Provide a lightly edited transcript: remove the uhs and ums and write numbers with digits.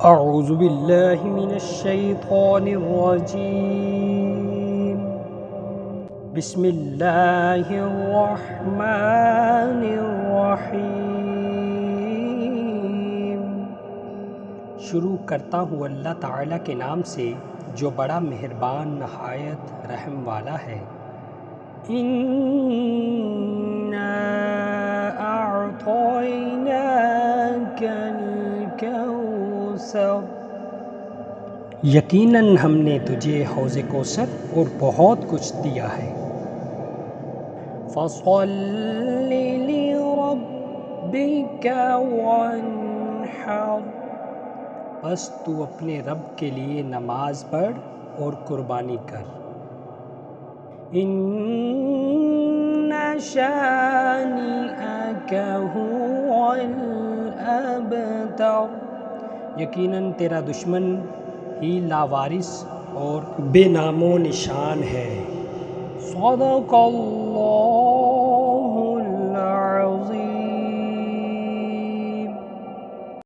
اعوذ باللہ من الشیطان الرجیم بسم اللہ الرحمن الرحیم۔ شروع کرتا ہوں اللہ تعالیٰ کے نام سے جو بڑا مہربان نہایت رحم والا ہے۔ اِنَّا أَعْطَيْنَاكَ الْكَوْثَرَ، یقیناً ہم نے تجھے حوض کوثر اور بہت کچھ دیا ہے۔ فَصَلِّ لِرَبِّكَ وَانْحَرْ، بس تو اپنے رب کے لیے نماز پڑھ اور قربانی کر۔ إِنَّ شَانِئَكَ هُوَ الْأَبْتَرُ، یقیناً تیرا دشمن ہی لاوارث اور بے نام و نشان ہے۔ صدق اللہ